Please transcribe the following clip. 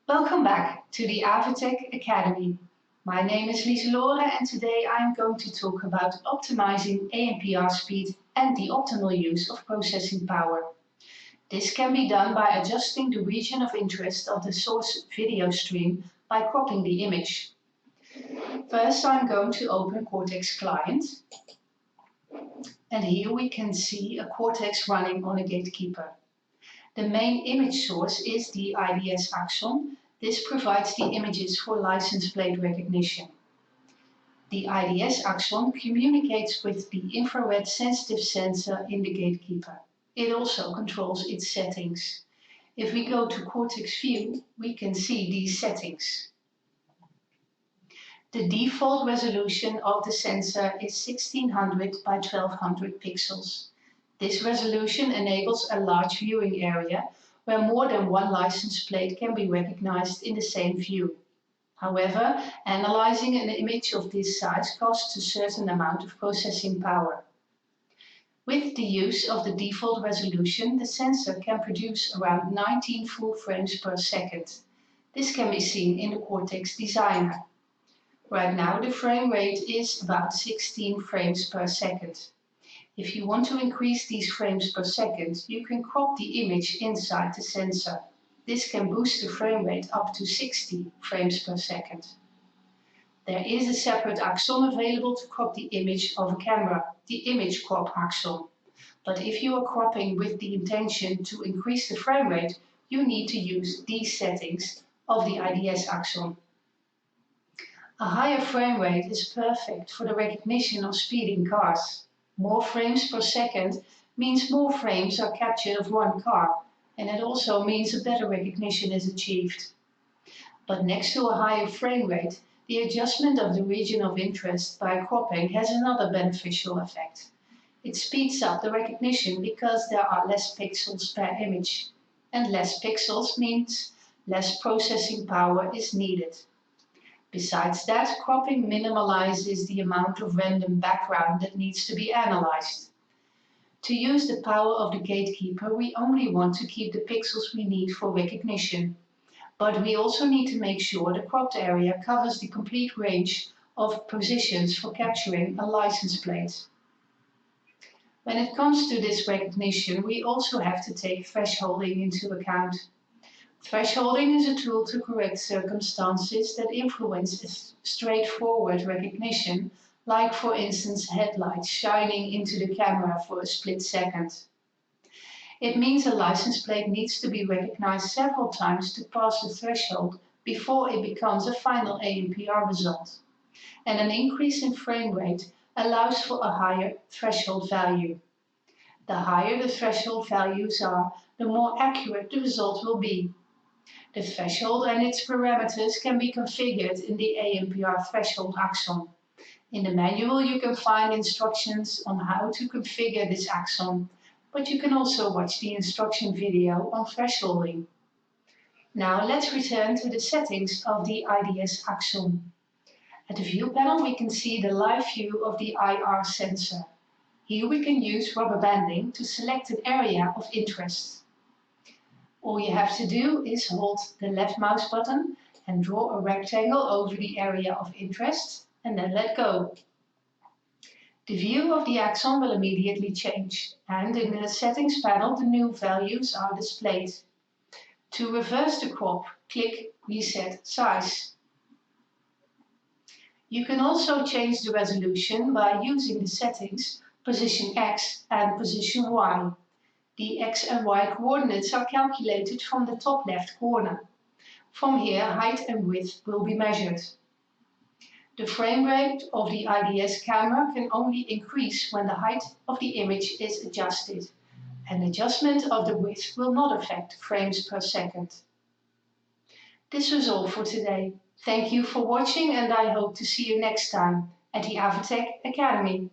Welcome back to the AVUTEC Academy. My name is Lieselore and today I'm going to talk about optimizing ANPR speed and the optimal use of processing power. This can be done by adjusting the region of interest of the source video stream by cropping the image. First, I'm going to open Cortex Client. And here we can see a Cortex running on a gatekeeper. The main image source is the IDS axon. This provides the images for license plate recognition. The IDS axon communicates with the infrared sensitive sensor in the gatekeeper. It also controls its settings. If we go to Cortex View, we can see these settings. The default resolution of the sensor is 1600 by 1200 pixels. This resolution enables a large viewing area where more than one license plate can be recognized in the same view. However, analyzing an image of this size costs a certain amount of processing power. With the use of the default resolution, the sensor can produce around 19 full frames per second. This can be seen in the Cortex Designer. Right now the frame rate is about 16 frames per second. If you want to increase these frames per second, you can crop the image inside the sensor. This can boost the frame rate up to 60 frames per second. There is a separate axon available to crop the image of a camera, the image crop axon. But if you are cropping with the intention to increase the frame rate, you need to use these settings of the IDS axon. A higher frame rate is perfect for the recognition of speeding cars. More frames per second means more frames are captured of one car, and it also means a better recognition is achieved. But next to a higher frame rate, the adjustment of the region of interest by cropping has another beneficial effect. It speeds up the recognition because there are less pixels per image, and less pixels means less processing power is needed. Besides that, cropping minimalizes the amount of random background that needs to be analyzed. To use the power of the gatekeeper, we only want to keep the pixels we need for recognition. But we also need to make sure the cropped area covers the complete range of positions for capturing a license plate. When it comes to this recognition, we also have to take thresholding into account. Thresholding is a tool to correct circumstances that influence a straightforward recognition, like for instance headlights shining into the camera for a split second. It means a license plate needs to be recognized several times to pass the threshold before it becomes a final ANPR result. And an increase in frame rate allows for a higher threshold value. The higher the threshold values are, the more accurate the result will be. The threshold and its parameters can be configured in the ANPR threshold axon. In the manual you can find instructions on how to configure this axon, but you can also watch the instruction video on thresholding. Now let's return to the settings of the IDS axon. At the view panel we can see the live view of the IR sensor. Here we can use rubber banding to select an area of interest. All you have to do is hold the left mouse button and draw a rectangle over the area of interest and then let go. The view of the axon will immediately change, and in the settings panel the new values are displayed. To reverse the crop, click Reset Size. You can also change the resolution by using the settings Position X and Position Y. The X and Y coordinates are calculated from the top left corner. From here, height and width will be measured. The frame rate of the IDS camera can only increase when the height of the image is adjusted. An adjustment of the width will not affect frames per second. This was all for today. Thank you for watching and I hope to see you next time at the AVUTEC Academy.